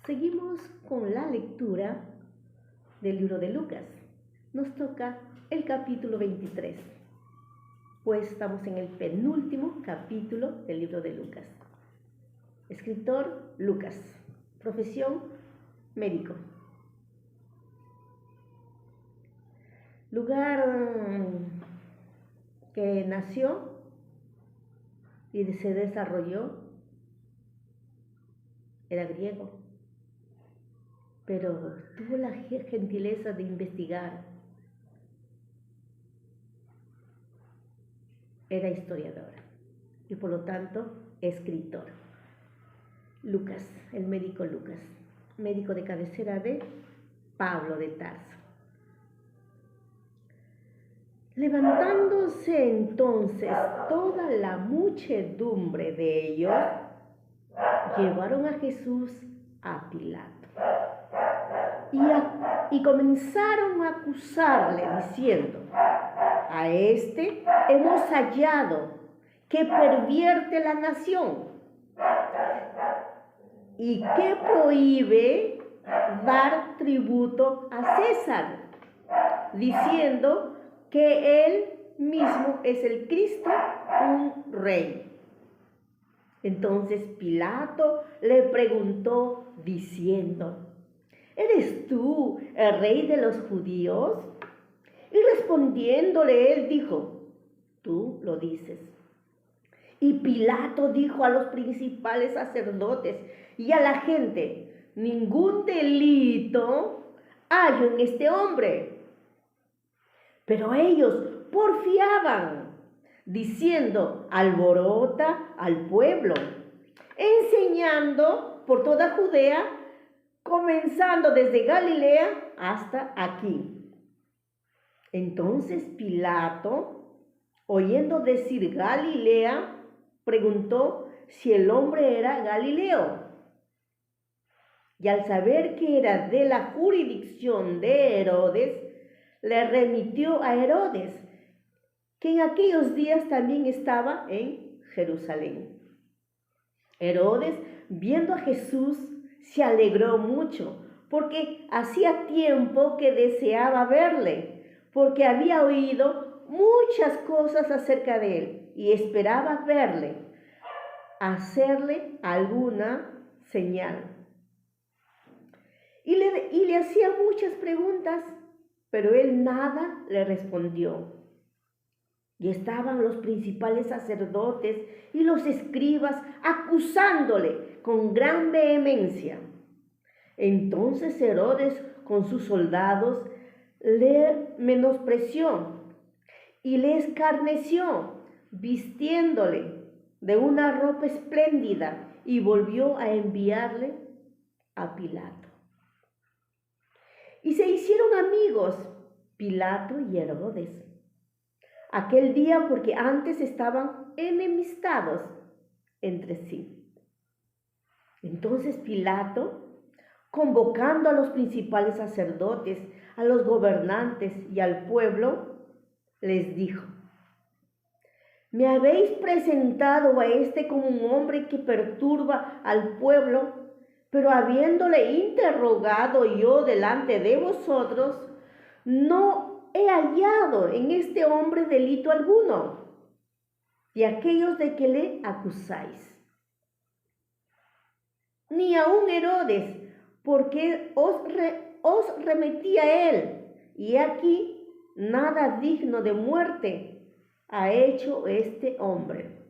Seguimos con la lectura del libro de Lucas. Nos toca el capítulo 23, pues estamos en el penúltimo capítulo del libro de Lucas. Escritor Lucas, profesión médico. Lugar que nació y se desarrolló era griego, pero tuvo la gentileza de investigar. Era historiador y por lo tanto escritor. Lucas, el médico Lucas, médico de cabecera de Pablo de Tarso. Levantándose entonces toda la muchedumbre de ellos, llevaron a Jesús a Pilato y comenzaron a acusarle diciendo: a este hemos hallado que pervierte la nación y que prohíbe dar tributo a César, diciendo que él mismo es el Cristo, un rey. Entonces Pilato le preguntó diciendo: ¿eres tú el rey de los judíos? Y respondiéndole él dijo: tú lo dices. Y Pilato dijo a los principales sacerdotes y a la gente: ningún delito hallo en este hombre. Pero ellos porfiaban, diciendo: alborota al pueblo, enseñando por toda Judea, comenzando desde Galilea hasta aquí. Entonces Pilato, oyendo decir Galilea, preguntó si el hombre era Galileo. Y al saber que era de la jurisdicción de Herodes, le remitió a Herodes, que en aquellos días también estaba en Jerusalén. Herodes, viendo a Jesús, se alegró mucho, porque hacía tiempo que deseaba verle, porque había oído muchas cosas acerca de él y esperaba verle, hacerle alguna señal. Y le hacía muchas preguntas, pero él nada le respondió. Y estaban los principales sacerdotes y los escribas acusándole con gran vehemencia. Entonces Herodes con sus soldados le menospreció y le escarneció, vistiéndole de una ropa espléndida, y volvió a enviarle a Pilato. Y se hicieron amigos Pilato y Herodes aquel día, porque antes estaban enemistados entre sí. Entonces Pilato, convocando a los principales sacerdotes, a los gobernantes y al pueblo, les dijo: me habéis presentado a este como un hombre que perturba al pueblo, pero habiéndole interrogado yo delante de vosotros, no he hallado en este hombre delito alguno, y aquellos de que le acusáis. Ni aun Herodes, porque os remetí a él, y aquí nada digno de muerte ha hecho este hombre.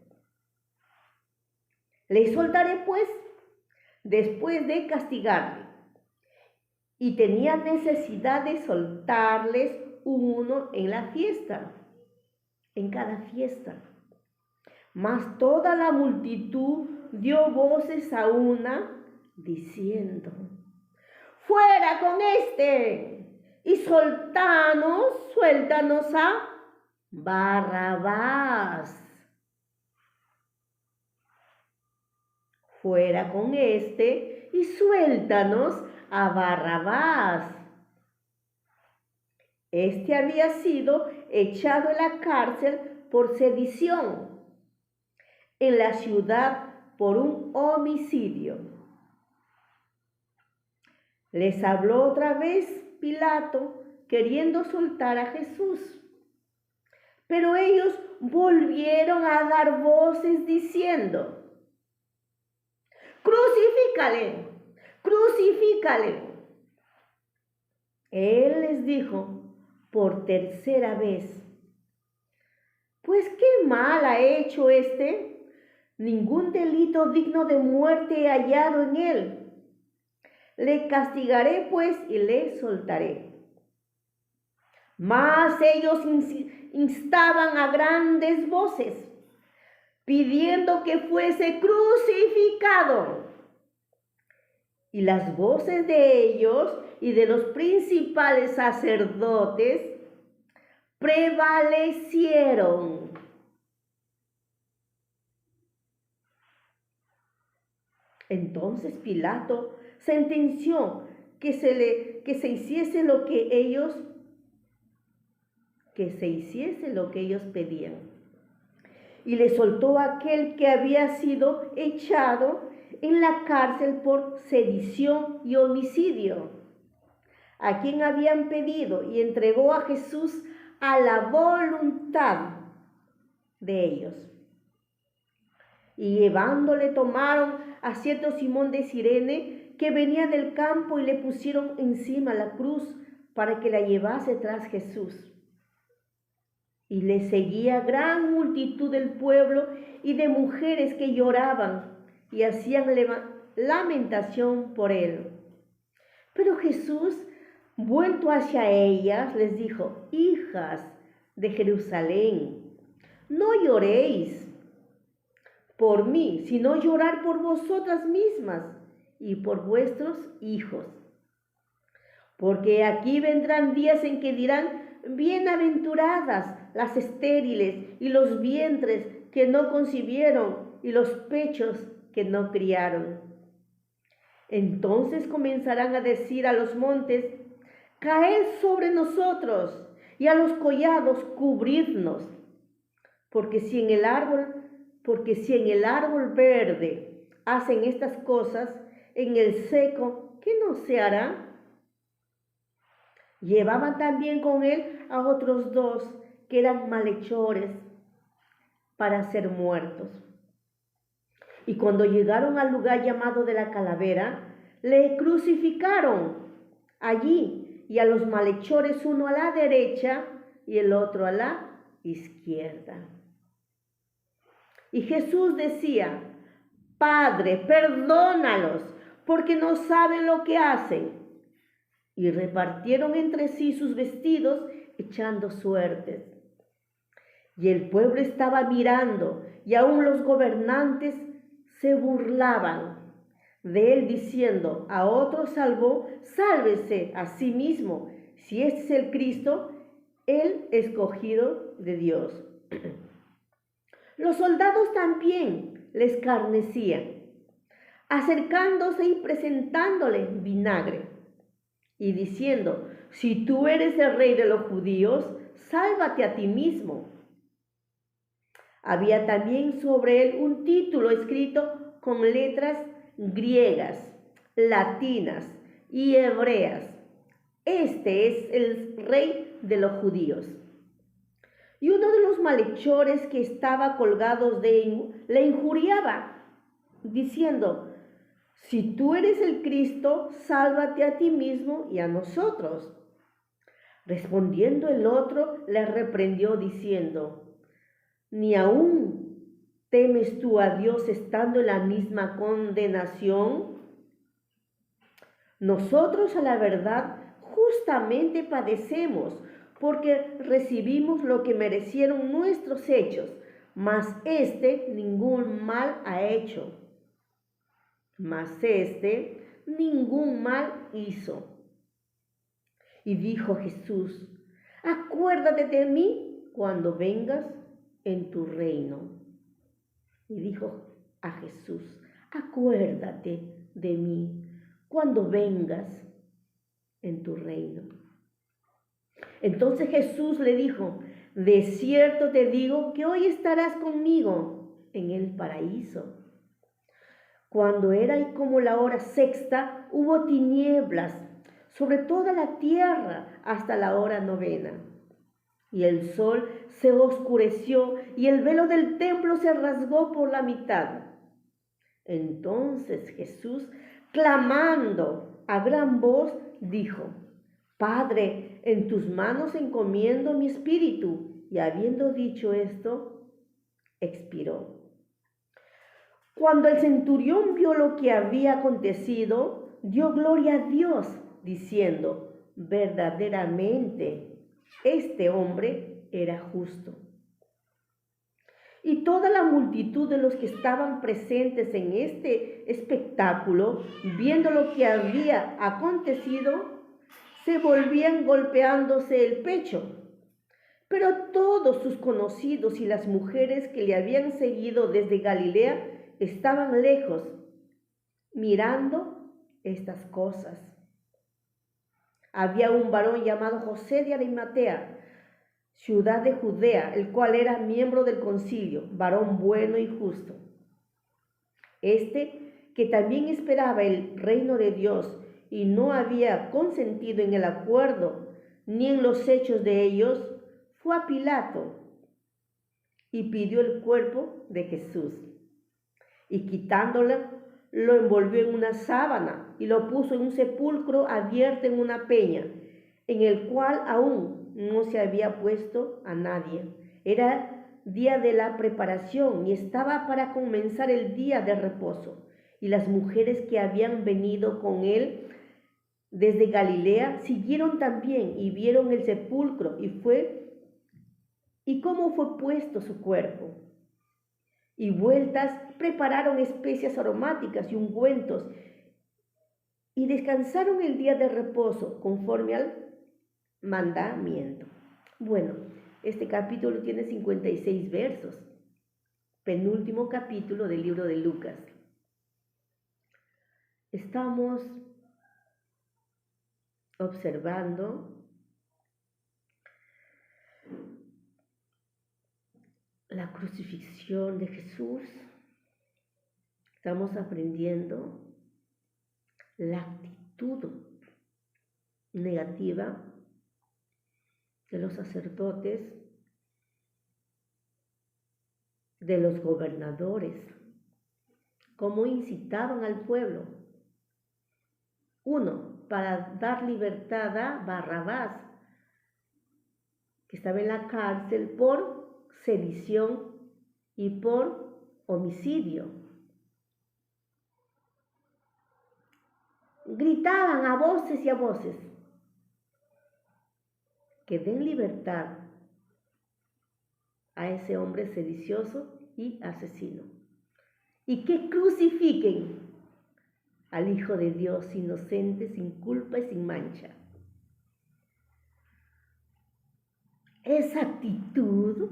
Le soltaré pues después de castigarle. Y tenía necesidad de soltarles uno en la fiesta, en cada fiesta. Mas toda la multitud dio voces a una, diciendo: fuera con este, y suéltanos a Barrabás. Fuera con este, y suéltanos a Barrabás. Este había sido echado en la cárcel por sedición, en la ciudad por un homicidio. Les habló otra vez Pilato, queriendo soltar a Jesús. Pero ellos volvieron a dar voces diciendo: ¡Crucifícale! ¡Crucifícale! Él les dijo por tercera vez: Pues qué mal ha hecho este. Ningún delito digno de muerte he hallado en él. Le castigaré pues y le soltaré. Mas ellos instaban a grandes voces, pidiendo que fuese crucificado. Y las voces de ellos y de los principales sacerdotes prevalecieron. Entonces Pilato sentenció que se hiciese lo que ellos pedían. Y le soltó a aquel que había sido echado en la cárcel por sedición y homicidio, a quien habían pedido, y entregó a Jesús a la voluntad de ellos. Y llevándole tomaron a cierto Simón de Cirene, que venía del campo, y le pusieron encima la cruz para que la llevase tras Jesús. Y le seguía gran multitud del pueblo y de mujeres que lloraban y hacían lamentación por él. Pero Jesús, vuelto hacia ellas, les dijo: Hijas de Jerusalén, no lloréis por mí, sino llorar por vosotras mismas y por vuestros hijos. Porque aquí vendrán días en que dirán: bienaventuradas las estériles y los vientres que no concibieron y los pechos que no criaron. Entonces comenzarán a decir a los montes: caed sobre nosotros, y a los collados cubridnos. Porque si en el árbol verde hacen estas cosas, en el seco, ¿qué no se hará? Llevaban también con él a otros dos que eran malhechores para ser muertos. Y cuando llegaron al lugar llamado de la Calavera, le crucificaron allí, y a los malhechores, uno a la derecha y el otro a la izquierda. Y Jesús decía: Padre, perdónalos, porque no saben lo que hacen. Y repartieron entre sí sus vestidos, echando suertes. Y el pueblo estaba mirando, y aún los gobernantes se burlaban de él, diciendo: a otro salvó, sálvese a sí mismo, si este es el Cristo, el escogido de Dios. Los soldados también le escarnecían, acercándose y presentándole vinagre, y diciendo: si tú eres el rey de los judíos, sálvate a ti mismo. Había también sobre él un título escrito con letras griegas, latinas y hebreas: este es el rey de los judíos. Y uno de los malhechores que estaba colgados le injuriaba, diciendo: si tú eres el Cristo, sálvate a ti mismo y a nosotros. Respondiendo el otro, le reprendió diciendo: ¿ni aún temes tú a Dios estando en la misma condenación? Nosotros, a la verdad, justamente padecemos, porque recibimos lo que merecieron nuestros hechos, mas éste ningún mal ha hecho. Ningún mal hizo. Y dijo Jesús: acuérdate de mí cuando vengas en tu reino. Y dijo a Jesús: acuérdate de mí cuando vengas en tu reino. Entonces Jesús le dijo: de cierto te digo que hoy estarás conmigo en el paraíso. Cuando era y como la hora sexta, hubo tinieblas sobre toda la tierra hasta la hora novena. Y el sol se oscureció y el velo del templo se rasgó por la mitad. Entonces Jesús, clamando a gran voz, dijo: Padre, en tus manos encomiendo mi espíritu. Y habiendo dicho esto, expiró. Cuando el centurión vio lo que había acontecido, dio gloria a Dios, diciendo: verdaderamente, este hombre era justo. Y toda la multitud de los que estaban presentes en este espectáculo, viendo lo que había acontecido, se volvían golpeándose el pecho. Pero todos sus conocidos y las mujeres que le habían seguido desde Galilea estaban lejos, mirando estas cosas. Había un varón llamado José de Arimatea, ciudad de Judea, el cual era miembro del concilio, varón bueno y justo. Que también esperaba el reino de Dios y no había consentido en el acuerdo ni en los hechos de ellos, fue a Pilato y pidió el cuerpo de Jesús. Y quitándolo, lo envolvió en una sábana y lo puso en un sepulcro abierto en una peña, en el cual aún no se había puesto a nadie. Era día de la preparación y estaba para comenzar el día de reposo. Y las mujeres que habían venido con él desde Galilea siguieron también y vieron el sepulcro y cómo fue puesto su cuerpo. Y vueltas prepararon especias aromáticas y ungüentos y descansaron el día de reposo conforme al mandamiento. Bueno, este capítulo tiene 56 versos, penúltimo capítulo del libro de Lucas. Estamos observando la crucifixión de Jesús. Estamos aprendiendo la actitud negativa de los sacerdotes, de los gobernadores, cómo incitaban al pueblo. Uno, para dar libertad a Barrabás, que estaba en la cárcel por sedición y por homicidio. Gritaban a voces y a voces que den libertad a ese hombre sedicioso y asesino, y que crucifiquen al Hijo de Dios inocente, sin culpa y sin mancha. Esa actitud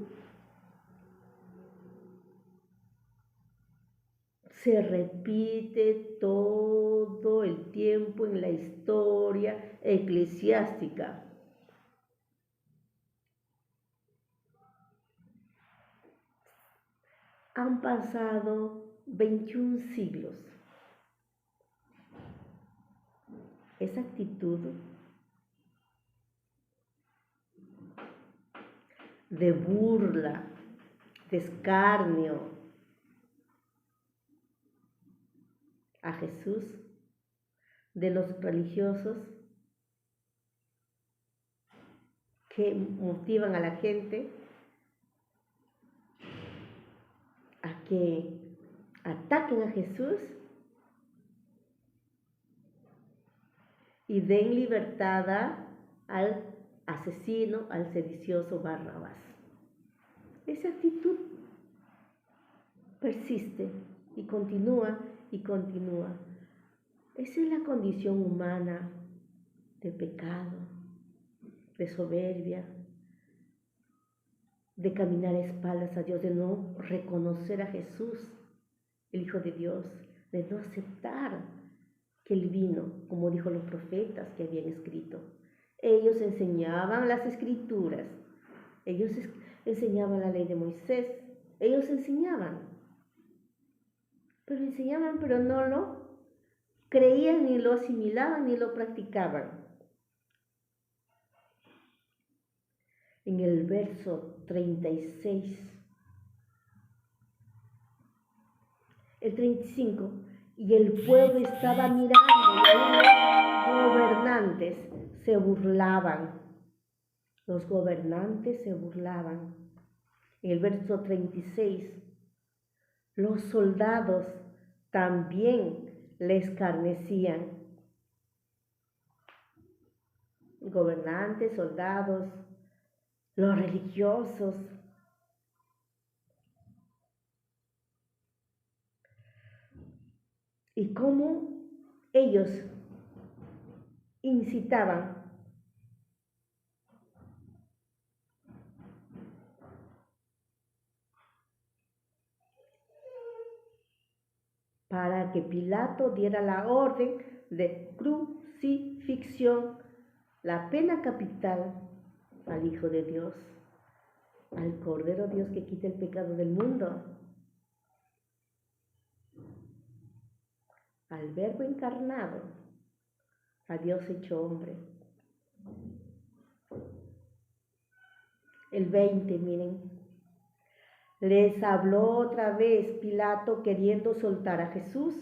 se repite todo el tiempo en la historia eclesiástica. Han pasado 21 siglos. Esa actitud de burla, de escarnio a Jesús, de los religiosos que motivan a la gente a que ataquen a Jesús y den libertad al asesino, al sedicioso Barrabás. Esa actitud persiste y continúa y continúa. Esa es la condición humana de pecado, de soberbia, de caminar a espaldas a Dios, de no reconocer a Jesús, el Hijo de Dios, de no aceptar que Él vino, como dijo los profetas que habían escrito. Ellos enseñaban las escrituras, ellos enseñaban la ley de Moisés, ellos enseñaban. pero enseñaban, pero no lo creían, ni lo asimilaban, ni lo practicaban. En el verso 36, el 35, y el pueblo estaba mirando, y los gobernantes se burlaban. Los gobernantes se burlaban. En el verso 36, los soldados también les escarnecían. Gobernantes, soldados, los religiosos. Y cómo ellos incitaban para que Pilato diera la orden de crucifixión, la pena capital al Hijo de Dios, al Cordero Dios que quita el pecado del mundo, al Verbo encarnado, a Dios hecho hombre. El 20, miren, les habló otra vez Pilato queriendo soltar a Jesús.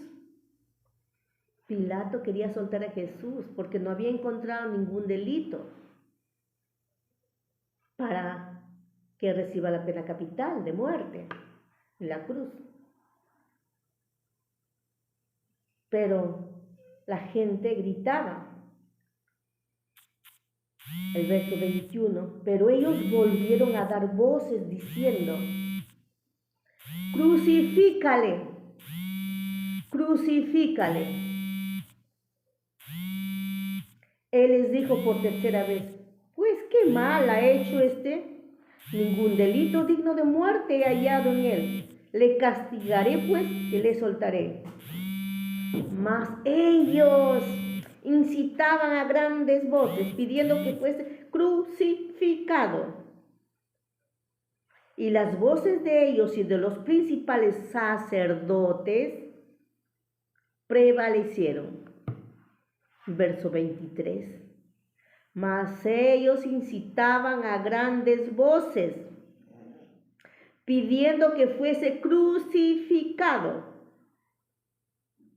Pilato quería soltar a Jesús porque no había encontrado ningún delito para que reciba la pena capital de muerte en la cruz. Pero la gente gritaba. El verso 21, pero ellos volvieron a dar voces diciendo, crucifícale, crucifícale. Él les dijo por tercera vez, pues qué mal ha hecho este, ningún delito digno de muerte he hallado en él. Le castigaré pues y le soltaré. Mas ellos incitaban a grandes voces pidiendo que fuese crucificado. Y las voces de ellos y de los principales sacerdotes prevalecieron. Verso 23. Mas ellos incitaban a grandes voces, pidiendo que fuese crucificado.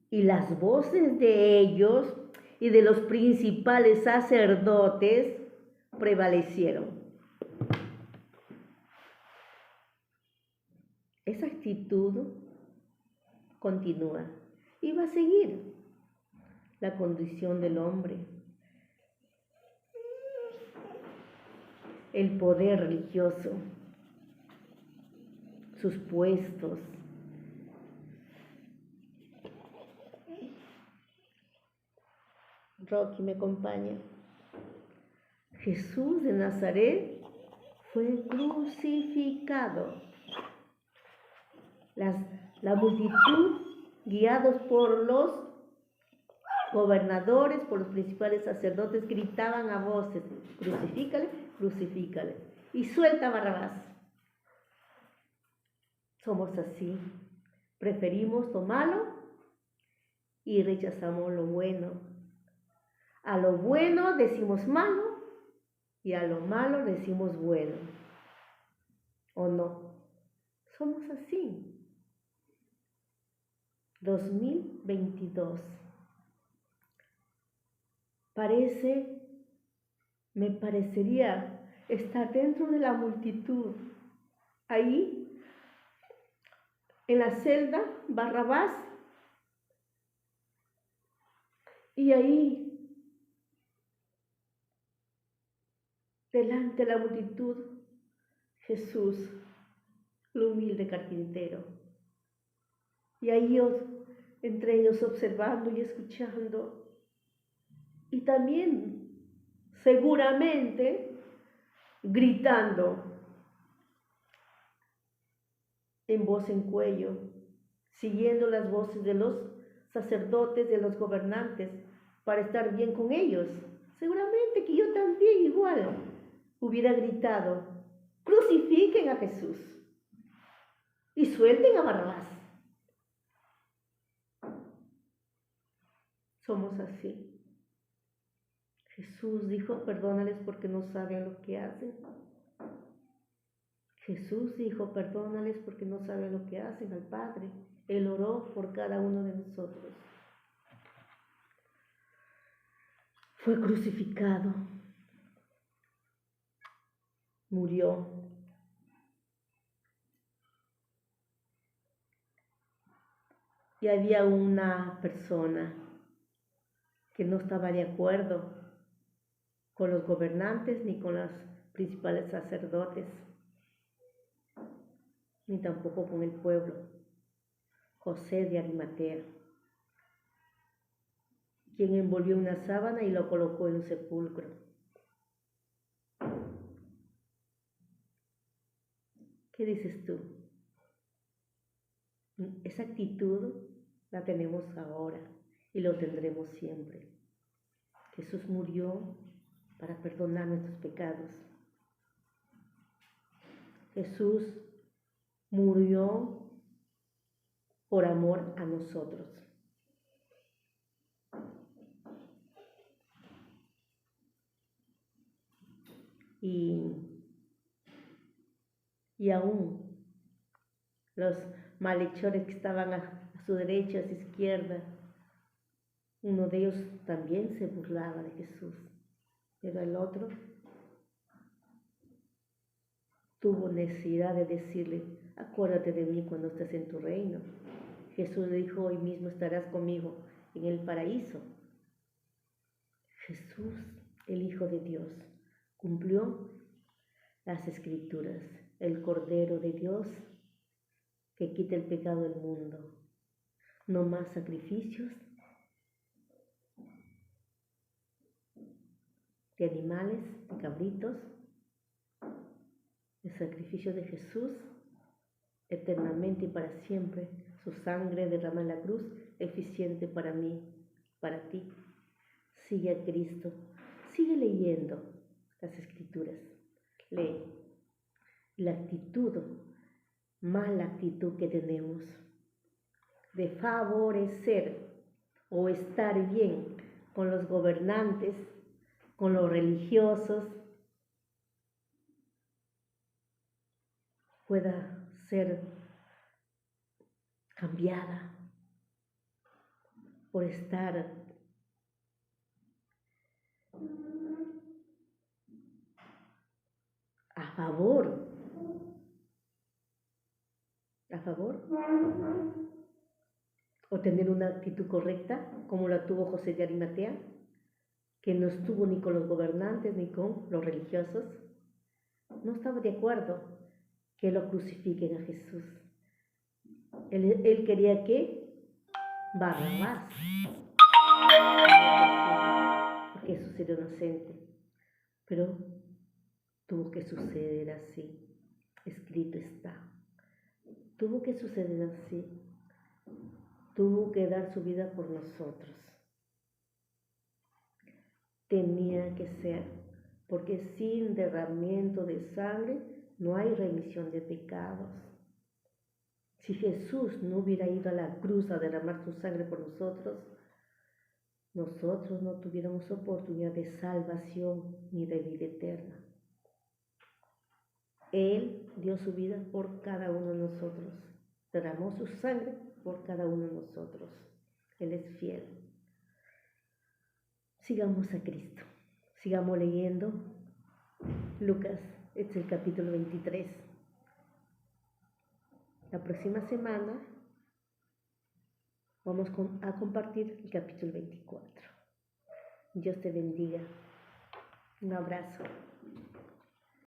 Y las voces de ellos y de los principales sacerdotes prevalecieron. Esa actitud continúa y va a seguir la condición del hombre. El poder religioso, sus puestos. Rocky me acompaña. Jesús de Nazaret fue crucificado. La multitud, guiados por los gobernadores, por los principales sacerdotes, gritaban a voces, crucifícale, crucifícale, y suelta a Barrabás. Somos así, preferimos lo malo y rechazamos lo bueno. A lo bueno decimos malo y a lo malo decimos bueno. ¿O no? Somos así. 2022. Me parecería estar dentro de la multitud, ahí, en la celda, Barrabás, y ahí, delante de la multitud, Jesús, el humilde carpintero. Y ahí entre ellos observando y escuchando. Y también, seguramente, gritando en voz en cuello, siguiendo las voces de los sacerdotes, de los gobernantes, para estar bien con ellos. Seguramente que yo también igual hubiera gritado, crucifiquen a Jesús y suelten a Barrabás. Somos así. Jesús dijo, perdónales porque no saben lo que hacen. Jesús dijo, perdónales porque no saben lo que hacen al Padre. Él oró por cada uno de nosotros. Fue crucificado. Murió. Y había una persona que no estaba de acuerdo con los gobernantes ni con los principales sacerdotes, ni tampoco con el pueblo. José de Arimatea, quien envolvió una sábana y lo colocó en un sepulcro. ¿Qué dices tú? Esa actitud la tenemos ahora y lo tendremos siempre. Jesús murió para perdonar nuestros pecados. Jesús murió por amor a nosotros. Y aún los malhechores que estaban a su derecha, a su izquierda, uno de ellos también se burlaba de Jesús, pero el otro tuvo necesidad de decirle, acuérdate de mí cuando estés en tu reino. Jesús le dijo, hoy mismo estarás conmigo en el paraíso. Jesús, el Hijo de Dios, cumplió las Escrituras, el Cordero de Dios que quita el pecado del mundo. No más sacrificios de animales, de cabritos. El sacrificio de Jesús, eternamente y para siempre, su sangre derramada en la cruz, eficiente para mí, para ti. Sigue a Cristo, sigue leyendo las Escrituras, lee. La actitud, mala actitud que tenemos de favorecer o estar bien con los gobernantes, con los religiosos, pueda ser cambiada por estar a favor, o tener una actitud correcta, como la tuvo José de Arimatea, que no estuvo ni con los gobernantes ni con los religiosos, no estaba de acuerdo que lo crucifiquen a Jesús. Él quería que Barrabás, porque Jesús era inocente, pero tuvo que suceder así, escrito está. Tuvo que suceder así, tuvo que dar su vida por nosotros. Tenía que ser, porque sin derramamiento de sangre no hay remisión de pecados. Si Jesús no hubiera ido a la cruz a derramar su sangre por nosotros, nosotros no tuviéramos oportunidad de salvación ni de vida eterna. Él dio su vida por cada uno de nosotros, derramó su sangre por cada uno de nosotros. Él es fiel. Sigamos a Cristo, sigamos leyendo Lucas, es el capítulo 23. La próxima semana vamos a compartir el capítulo 24. Dios te bendiga. Un abrazo.